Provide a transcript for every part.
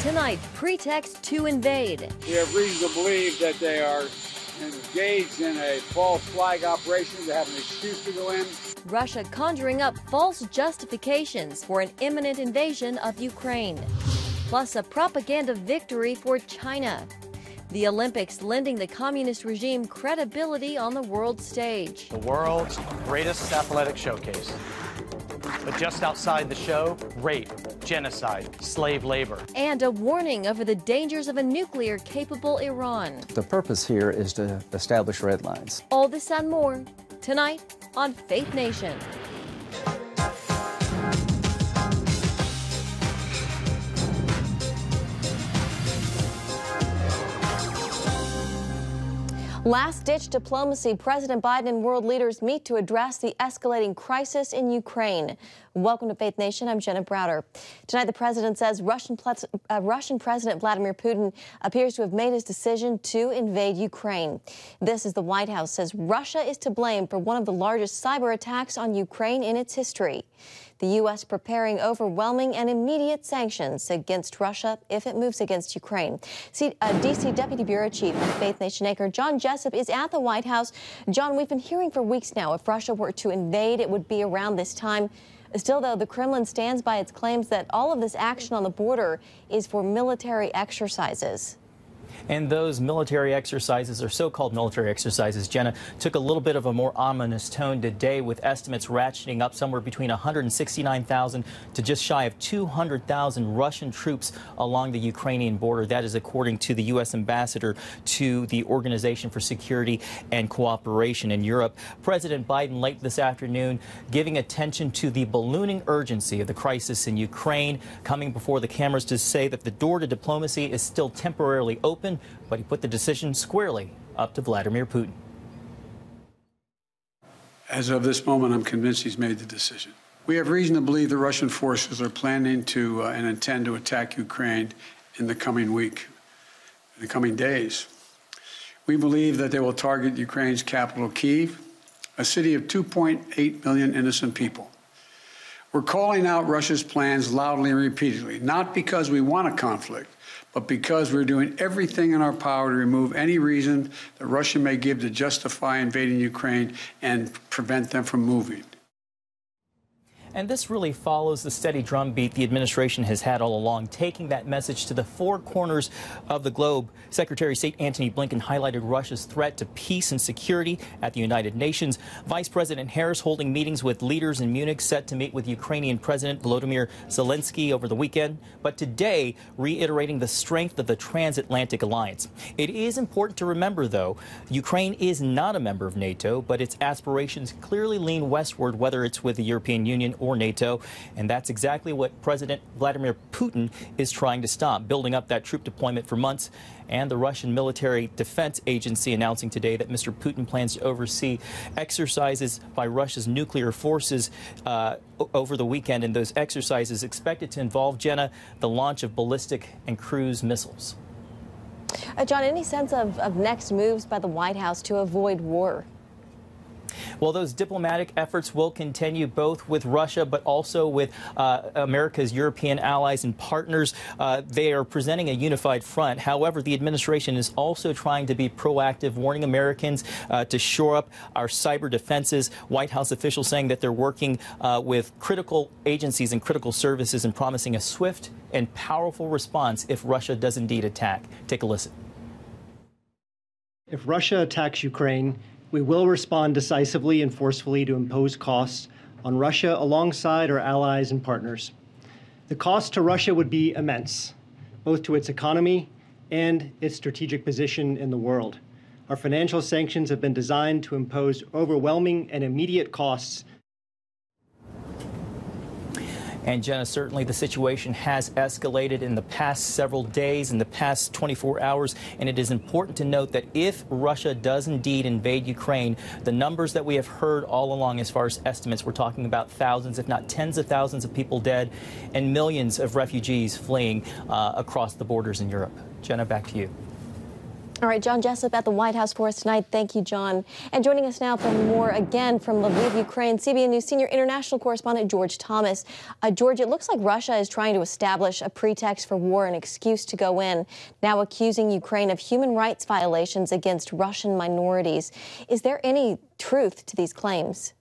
Tonight, pretext to invade. We have reason to believe that they are engaged in a false flag operation to have an excuse to go in. Russia conjuring up false justifications for an imminent invasion of Ukraine. Plus a propaganda victory for China. The Olympics lending the communist regime credibility on the world stage. The world's greatest athletic showcase. But just outside the show, rape, genocide, slave labor. And a warning over the dangers of a nuclear-capable Iran. The purpose here is to establish red lines. All this and more, tonight on Faith Nation. Last-ditch diplomacy. President Biden and world leaders meet to address the escalating crisis in Ukraine. Welcome to Faith Nation. I'm Jenna Browder. Tonight, the president says Russian President Vladimir Putin appears to have made his decision to invade Ukraine. This as the White House says Russia is to blame for one of the largest cyber attacks on Ukraine in its history. The U.S. preparing overwhelming and immediate sanctions against Russia if it moves against Ukraine. D.C. Deputy Bureau Chief and Faith Nation anchor John Jessup is at the White House. John, we've been hearing for weeks now if Russia were to invade, it would be around this time. Still, though, the Kremlin stands by its claims that all of this action on the border is for military exercises. And those military exercises, or so-called military exercises, Jenna, took a little bit of a more ominous tone today, with estimates ratcheting up somewhere between 169,000 to just shy of 200,000 Russian troops along the Ukrainian border. That is according to the U.S. ambassador to the Organization for Security and Cooperation in Europe. President Biden late this afternoon giving attention to the ballooning urgency of the crisis in Ukraine, coming before the cameras to say that the door to diplomacy is still temporarily open, but he put the decision squarely up to Vladimir Putin. As of this moment, I'm convinced he's made the decision. We have reason to believe the Russian forces are planning to and intend to attack Ukraine in the coming week, in the coming days. We believe that they will target Ukraine's capital, Kyiv, a city of 2.8 million innocent people. We're calling out Russia's plans loudly and repeatedly, not because we want a conflict, but because we're doing everything in our power to remove any reason that Russia may give to justify invading Ukraine and prevent them from moving. And this really follows the steady drumbeat the administration has had all along, taking that message to the four corners of the globe. Secretary of State Antony Blinken highlighted Russia's threat to peace and security at the United Nations. Vice President Harris holding meetings with leaders in Munich, set to meet with Ukrainian President Volodymyr Zelensky over the weekend, but today reiterating the strength of the transatlantic alliance. It is important to remember, though, Ukraine is not a member of NATO, but its aspirations clearly lean westward, whether it's with the European Union or NATO, and that's exactly what President Vladimir Putin is trying to stop, building up that troop deployment for months, and the Russian Military Defense Agency announcing today that Mr. Putin plans to oversee exercises by Russia's nuclear forces over the weekend, and those exercises expected to involve, Jenna, the launch of ballistic and cruise missiles. John, any sense of next moves by the White House to avoid war? Well, those diplomatic efforts will continue, both with Russia but also with America's European allies and partners. They are presenting a unified front. However, the administration is also trying to be proactive, warning Americans to shore up our cyber defenses. White House officials saying that they're working with critical agencies and critical services and promising a swift and powerful response if Russia does indeed attack. Take a listen. If Russia attacks Ukraine, we will respond decisively and forcefully to impose costs on Russia alongside our allies and partners. The cost to Russia would be immense, both to its economy and its strategic position in the world. Our financial sanctions have been designed to impose overwhelming and immediate costs. And Jenna, certainly the situation has escalated in the past several days, in the past 24 hours, and it is important to note that if Russia does indeed invade Ukraine, the numbers that we have heard all along as far as estimates, we're talking about thousands, if not tens of thousands of people dead and millions of refugees fleeing across the borders in Europe. Jenna, back to you. All right, John Jessup at the White House for us tonight. Thank you, John. And joining us now for more, again, from Lviv, Ukraine, CBN News senior international correspondent George Thomas. George, it looks like Russia is trying to establish a pretext for war, an excuse to go in, now accusing Ukraine of human rights violations against Russian minorities. Is there any truth to these claims?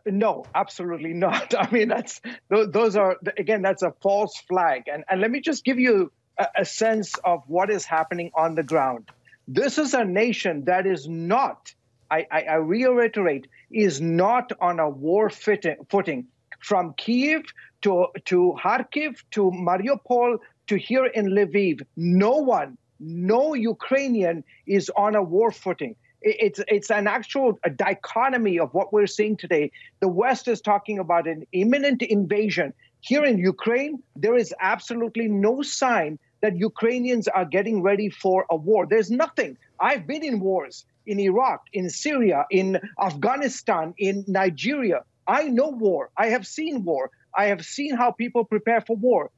No, absolutely not. I mean, that's a false flag. And let me just give you a sense of what is happening on the ground. This is a nation that is not, I reiterate, is not on a war footing. From Kyiv to Kharkiv to Mariupol to here in Lviv, no Ukrainian is on a war footing. It's an actual dichotomy of what we're seeing today. The West is talking about an imminent invasion. Here in Ukraine, there is absolutely no sign that Ukrainians are getting ready for a war. There's nothing. I've been in wars in Iraq, in Syria, in Afghanistan, in Nigeria. I know war. I have seen war. I have seen how people prepare for war.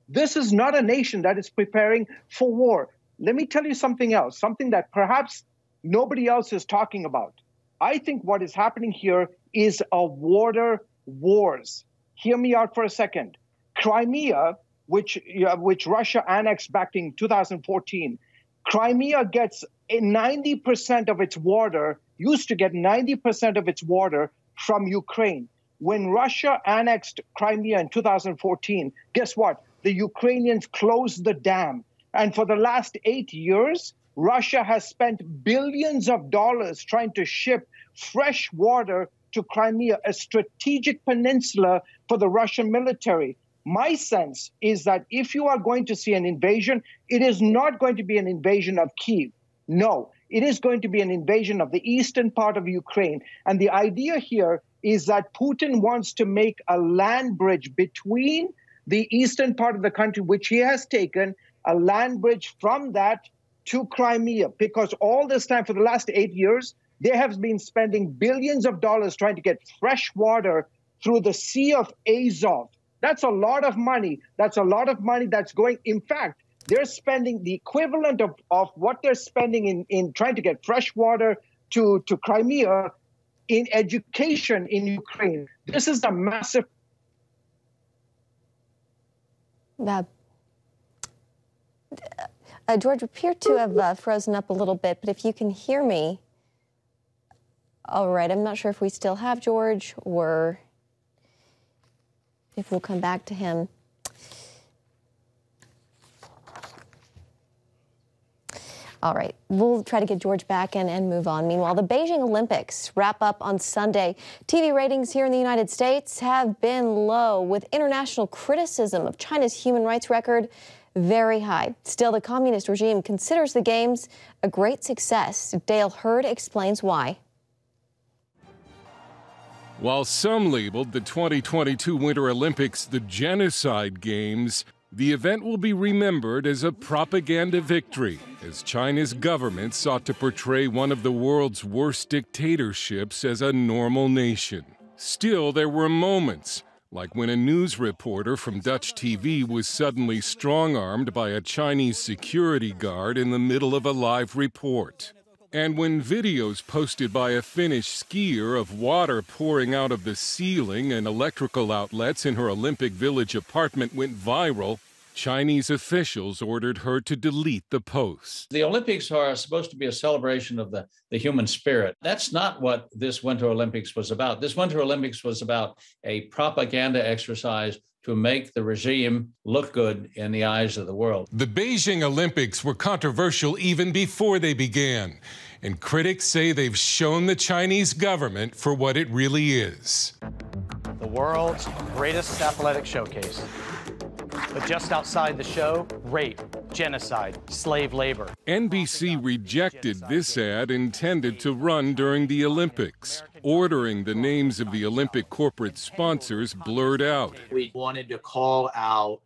This is not a nation that is preparing for war. Let me tell you something else, something that perhaps nobody else is talking about. I think what is happening here is a water wars. Hear me out for a second. Crimea, which Russia annexed back in 2014, Crimea gets 90% of its water, used to get 90% of its water from Ukraine. When Russia annexed Crimea in 2014, guess what? The Ukrainians closed the dam. And for the last 8 years, Russia has spent billions of dollars trying to ship fresh water to Crimea, a strategic peninsula for the Russian military. My sense is that if you are going to see an invasion, it is not going to be an invasion of Kyiv. No, it is going to be an invasion of the eastern part of Ukraine. And the idea here is that Putin wants to make a land bridge between the eastern part of the country, which he has taken, a land bridge from that to Crimea, because all this time for the last 8 years, they have been spending billions of dollars trying to get fresh water through the Sea of Azov. That's a lot of money. That's a lot of money that's going. In fact, they're spending the equivalent of what they're spending in trying to get fresh water to Crimea in education in Ukraine. This is a massive. George appeared to have frozen up a little bit, but if you can hear me. All right, I'm not sure if we still have George or if we'll come back to him. All right, we'll try to get George back in and move on. Meanwhile, the Beijing Olympics wrap up on Sunday. TV ratings here in the United States have been low, with international criticism of China's human rights record very high. Still, the communist regime considers the Games a great success. Dale Hurd explains why. While some labeled the 2022 Winter Olympics the Genocide Games, the event will be remembered as a propaganda victory, as China's government sought to portray one of the world's worst dictatorships as a normal nation. Still, there were moments, like when a news reporter from Dutch TV was suddenly strong-armed by a Chinese security guard in the middle of a live report. And when videos posted by a Finnish skier of water pouring out of the ceiling and electrical outlets in her Olympic Village apartment went viral, Chinese officials ordered her to delete the post. The Olympics are supposed to be a celebration of the human spirit. That's not what this Winter Olympics was about. This Winter Olympics was about a propaganda exercise to make the regime look good in the eyes of the world. The Beijing Olympics were controversial even before they began, and critics say they've shown the Chinese government for what it really is. The world's greatest athletic showcase. But just outside the show, rape, genocide, slave labor. NBC rejected this ad intended to run during the Olympics, ordering the names of the Olympic corporate sponsors blurred out. We wanted to call out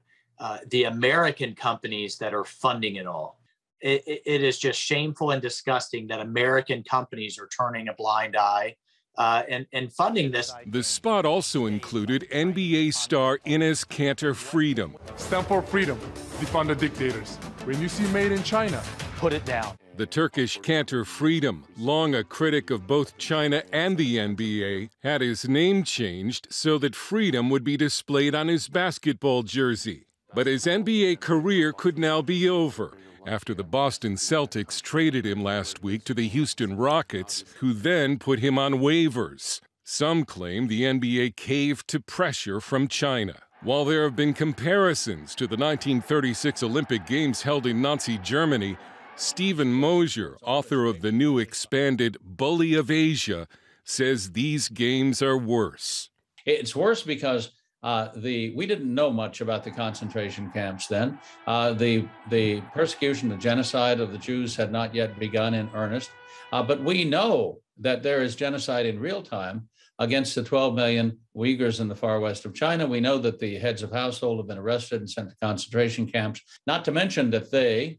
the American companies that are funding it all. It is just shameful and disgusting that American companies are turning a blind eye and funding this. The spot also included NBA star Enes Kanter Freedom. Stand for freedom, defund the dictators. When you see Made in China, put it down. The Turkish cantor Freedom, long a critic of both China and the NBA, had his name changed so that freedom would be displayed on his basketball jersey. But his NBA career could now be over after the Boston Celtics traded him last week to the Houston Rockets, who then put him on waivers. Some claim the NBA caved to pressure from China. While there have been comparisons to the 1936 Olympic Games held in Nazi Germany, Stephen Mosier, author of the new expanded Bully of Asia, says these games are worse. It's worse because we didn't know much about the concentration camps then. The persecution, the genocide of the Jews had not yet begun in earnest. But we know that there is genocide in real time against the 12 million Uyghurs in the far west of China. We know that the heads of household have been arrested and sent to concentration camps, not to mention that they,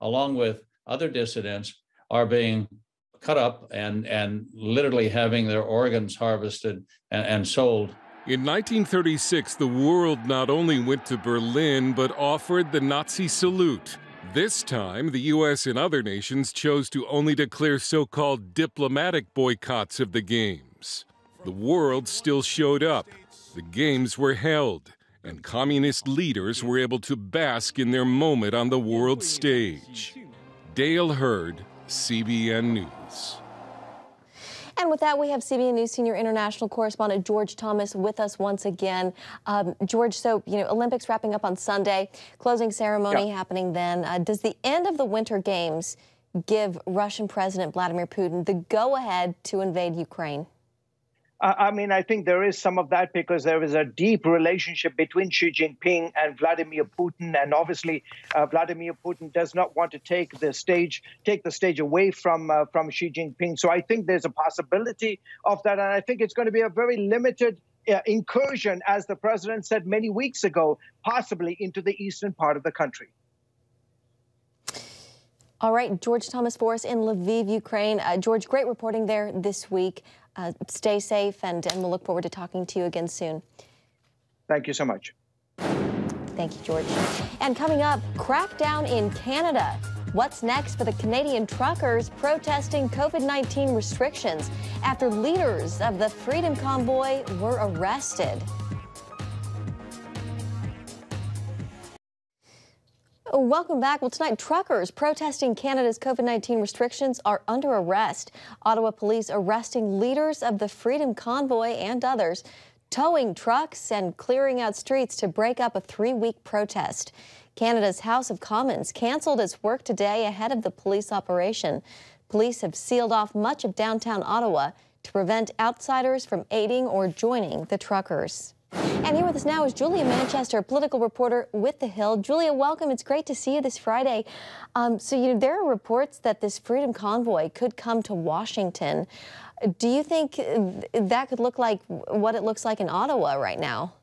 along with other dissidents, are being cut up and literally having their organs harvested and sold. In 1936, the world not only went to Berlin, but offered the Nazi salute. This time, the U.S. and other nations chose to only declare so-called diplomatic boycotts of the Games. The world still showed up. The Games were held, and communist leaders were able to bask in their moment on the world stage. Dale Hurd, CBN News. And with that, we have CBN News senior international correspondent George Thomas with us once again. George, so, Olympics wrapping up on Sunday, closing ceremony happening then. Does the end of the Winter Games give Russian President Vladimir Putin the go-ahead to invade Ukraine? I think there is some of that because there is a deep relationship between Xi Jinping and Vladimir Putin. And obviously, Vladimir Putin does not want to take the stage away from Xi Jinping. So I think there's a possibility of that. And I think it's going to be a very limited incursion, as the president said many weeks ago, possibly into the eastern part of the country. All right, George Thomas for us in Lviv, Ukraine. George, great reporting there this week. Stay safe, and we'll look forward to talking to you again soon. Thank you so much. Thank you, George. And coming up, crackdown in Canada. What's next for the Canadian truckers protesting COVID-19 restrictions after leaders of the Freedom Convoy were arrested? Welcome back. Well, tonight, truckers protesting Canada's COVID-19 restrictions are under arrest. Ottawa police arresting leaders of the Freedom Convoy and others, towing trucks and clearing out streets to break up a 3-week protest. Canada's House of Commons canceled its work today ahead of the police operation. Police have sealed off much of downtown Ottawa to prevent outsiders from aiding or joining the truckers. And here with us now is Julia Manchester, political reporter with The Hill. Julia, welcome. It's great to see you this Friday. There are reports that this Freedom Convoy could come to Washington. Do you think that could look like what it looks like in Ottawa right now?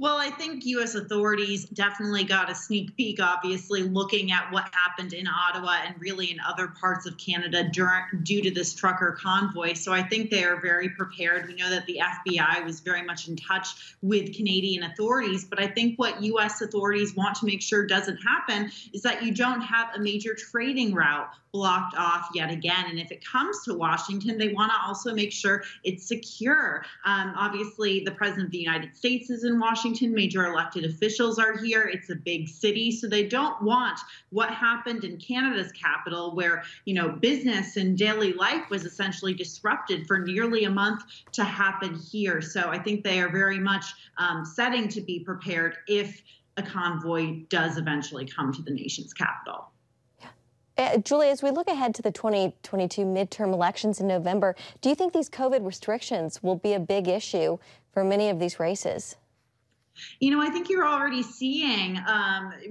Well, I think U.S. authorities definitely got a sneak peek, obviously, looking at what happened in Ottawa and really in other parts of Canada due to this trucker convoy. So I think they are very prepared. We know that the FBI was very much in touch with Canadian authorities. But I think what U.S. authorities want to make sure doesn't happen is that you don't have a major trading route blocked off yet again. And if it comes to Washington, they want to also make sure it's secure. Obviously, the President of the United States is in Washington. Major elected officials are here. It's a big city. So they don't want what happened in Canada's capital, where, business and daily life was essentially disrupted for nearly a month, to happen here. So I think they are very much setting to be prepared if a convoy does eventually come to the nation's capital. Julia, as we look ahead to the 2022 midterm elections in November, do you think these COVID restrictions will be a big issue for many of these races? I think you're already seeing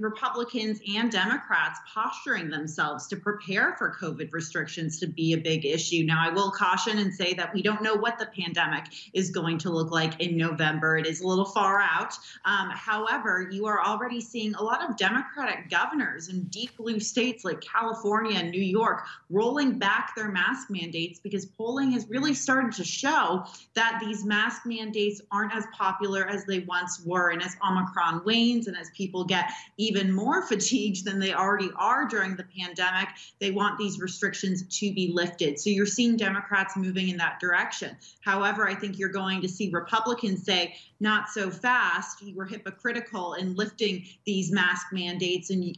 Republicans and Democrats posturing themselves to prepare for COVID restrictions to be a big issue. Now, I will caution and say that we don't know what the pandemic is going to look like in November. It is a little far out. However, you are already seeing a lot of Democratic governors in deep blue states like California and New York rolling back their mask mandates, because polling has really started to show that these mask mandates aren't as popular as they once were. before. And as Omicron wanes and as people get even more fatigued than they already are during the pandemic, they want these restrictions to be lifted. So you're seeing Democrats moving in that direction. However, I think you're going to see Republicans say, not so fast. You were hypocritical in lifting these mask mandates, and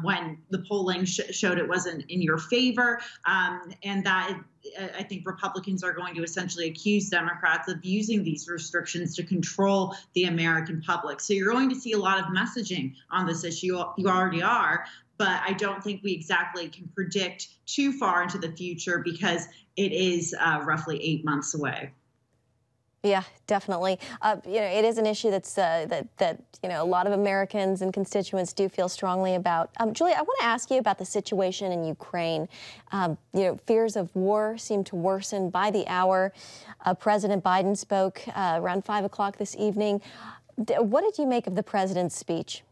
when the polling showed it wasn't in your favor, and that I think Republicans are going to essentially accuse Democrats of using these restrictions to control the American public. So you're going to see a lot of messaging on this issue. You already are. But I don't think we exactly can predict too far into the future because it is roughly 8 months away. Yeah, definitely. It is an issue that's that a lot of Americans and constituents do feel strongly about. Julie, I want to ask you about the situation in Ukraine. Fears of war seem to worsen by the hour. President Biden spoke around 5 o'clock this evening. What did you make of the president's speech?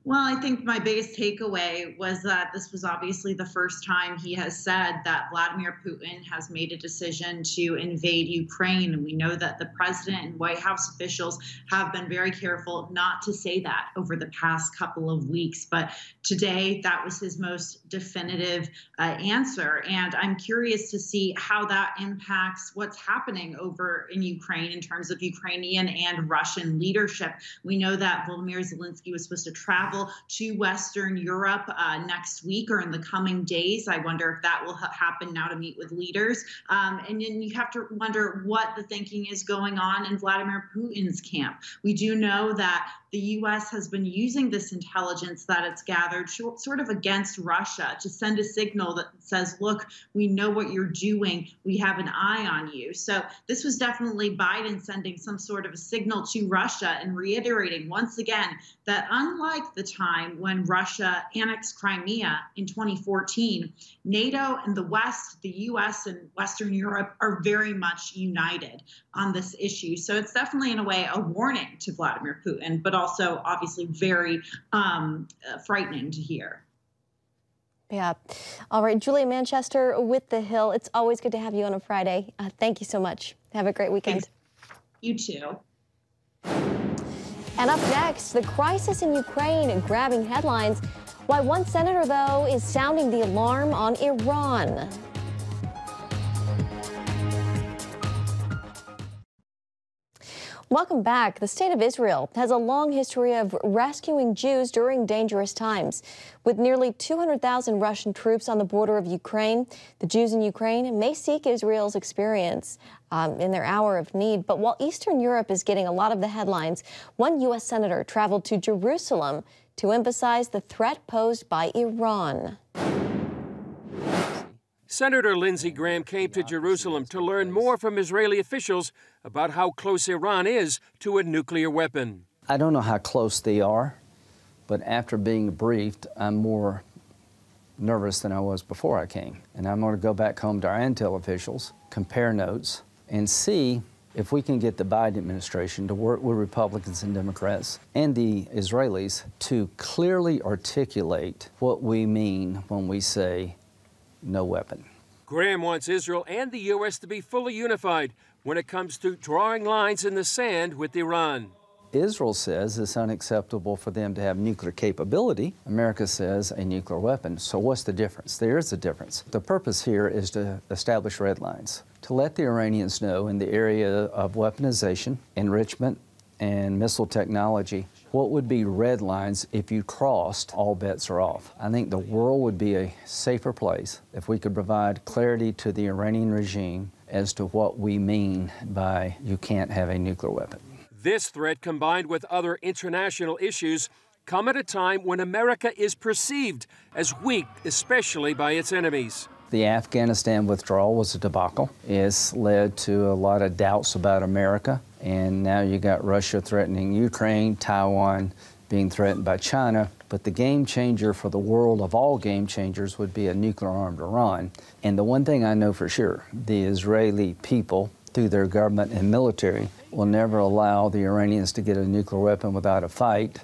Well, I think my biggest takeaway was that this was obviously the first time he has said that Vladimir Putin has made a decision to invade Ukraine. And we know that the president and White House officials have been very careful not to say that over the past couple of weeks. But today, that was his most definitive answer. And I'm curious to see how that impacts what's happening over in Ukraine in terms of Ukrainian and Russian leadership. We know that Volodymyr Zelensky was supposed to travel to Western Europe next week or in the coming days. I wonder if that will happen now to meet with leaders. And then you have to wonder what the thinking is going on in Vladimir Putin's camp. We do know that the U.S. has been using this intelligence that it's gathered sort of against Russia to send a signal that says, look, we know what you're doing. We have an eye on you. So this was definitely Biden sending some sort of a signal to Russia and reiterating once again that unlike the time when Russia annexed Crimea in 2014, NATO and the West, the U.S. and Western Europe are very much united on this issue. So it's definitely in a way a warning to Vladimir Putin, but also obviously very frightening to hear. Yeah. All right, Julia Manchester with The Hill. It's always good to have you on a Friday. Thank you so much. Have a great weekend. You too. And up next, the crisis in Ukraine grabbing headlines. Why one senator, though, is sounding the alarm on Iran. Welcome back. The state of Israel has a long history of rescuing Jews during dangerous times. With nearly 200,000 Russian troops on the border of Ukraine, the Jews in Ukraine may seek Israel's experience in their hour of need. But while Eastern Europe is getting a lot of the headlines, one U.S. senator traveled to Jerusalem to emphasize the threat posed by Iran. Senator Lindsey Graham came to Jerusalem to learn more from Israeli officials about how close Iran is to a nuclear weapon. I don't know how close they are, but after being briefed, I'm more nervous than I was before I came. And I'm going to go back home to our intel officials, compare notes, and see if we can get the Biden administration to work with Republicans and Democrats and the Israelis to clearly articulate what we mean when we say no weapon. Graham wants Israel and the U.S. to be fully unified when it comes to drawing lines in the sand with Iran. Israel says it's unacceptable for them to have nuclear capability. America says a nuclear weapon. So what's the difference? There is a difference. The purpose here is to establish red lines, to let the Iranians know in the area of weaponization, enrichment, and missile technology, what would be red lines if you crossed, all bets are off. I think the world would be a safer place if we could provide clarity to the Iranian regime as to what we mean by you can't have a nuclear weapon. This threat, combined with other international issues, come at a time when America is perceived as weak, especially by its enemies. The Afghanistan withdrawal was a debacle. It's led to a lot of doubts about America. And now you got Russia threatening Ukraine, Taiwan being threatened by China. But the game changer for the world of all game changers would be a nuclear-armed Iran. And the one thing I know for sure, the Israeli people, through their government and military, will never allow the Iranians to get a nuclear weapon without a fight.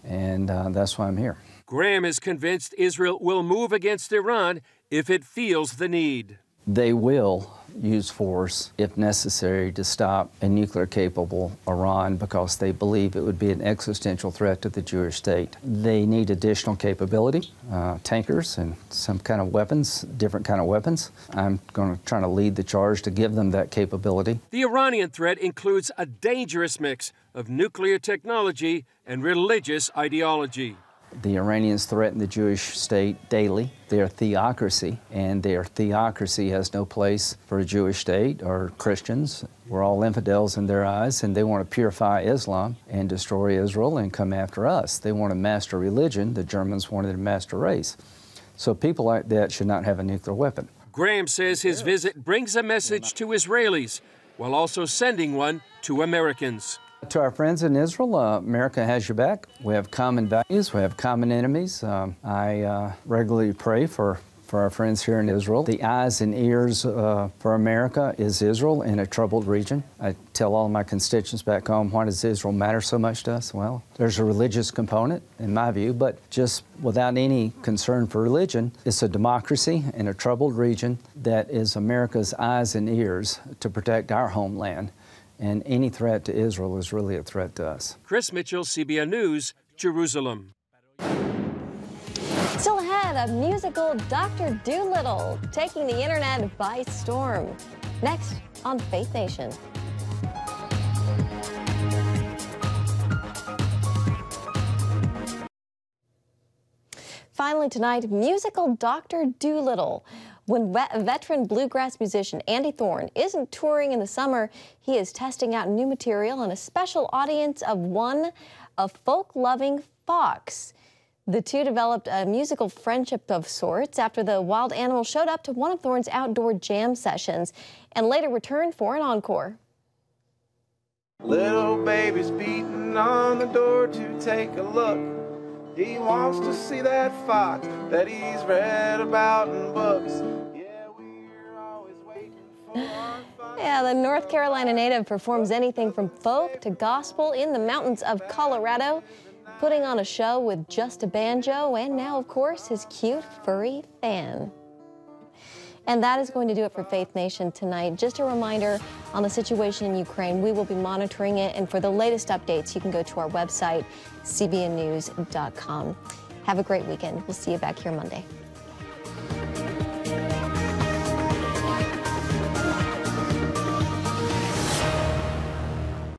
And that's why I'm here. Graham is convinced Israel will move against Iran if it feels the need. They will use force, if necessary, to stop a nuclear-capable Iran because they believe it would be an existential threat to the Jewish state. They need additional capability, tankers and some kind of weapons, different kind of weapons. I'm going to try to lead the charge to give them that capability. The Iranian threat includes a dangerous mix of nuclear technology and religious ideology. The Iranians threaten the Jewish state daily. Their theocracy, and their theocracy has no place for a Jewish state or Christians. We're all infidels in their eyes, and they want to purify Islam and destroy Israel and come after us. They want to master religion. The Germans wanted to master race. So people like that should not have a nuclear weapon. Graham says his visit brings a message to Israelis while also sending one to Americans. To our friends in Israel, America has your back. We have common values. We have common enemies. I regularly pray for our friends here in Israel. The eyes and ears for America is Israel in a troubled region. I tell all my constituents back home, why does Israel matter so much to us? Well, there's a religious component, in my view, but just without any concern for religion, it's a democracy in a troubled region that is America's eyes and ears to protect our homeland. And any threat to Israel is really a threat to us. Chris Mitchell, CBN News, Jerusalem. Still ahead, a musical Dr. Dolittle taking the internet by storm. Next on Faith Nation. Finally tonight, musical Dr. Dolittle. When veteran bluegrass musician Andy Thorne isn't touring in the summer, he is testing out new material and a special audience of one, a folk-loving fox. The two developed a musical friendship of sorts after the wild animal showed up to one of Thorne's outdoor jam sessions and later returned for an encore. Little baby's beating on the door to take a look. He wants to see that fox that he's read about in books. Yeah, the North Carolina native performs anything from folk to gospel in the mountains of Colorado, putting on a show with just a banjo and now, of course, his cute, furry fan. And that is going to do it for Faith Nation tonight. Just a reminder on the situation in Ukraine, we will be monitoring it, and for the latest updates, you can go to our website, cbnnews.com. Have a great weekend. We'll see you back here Monday.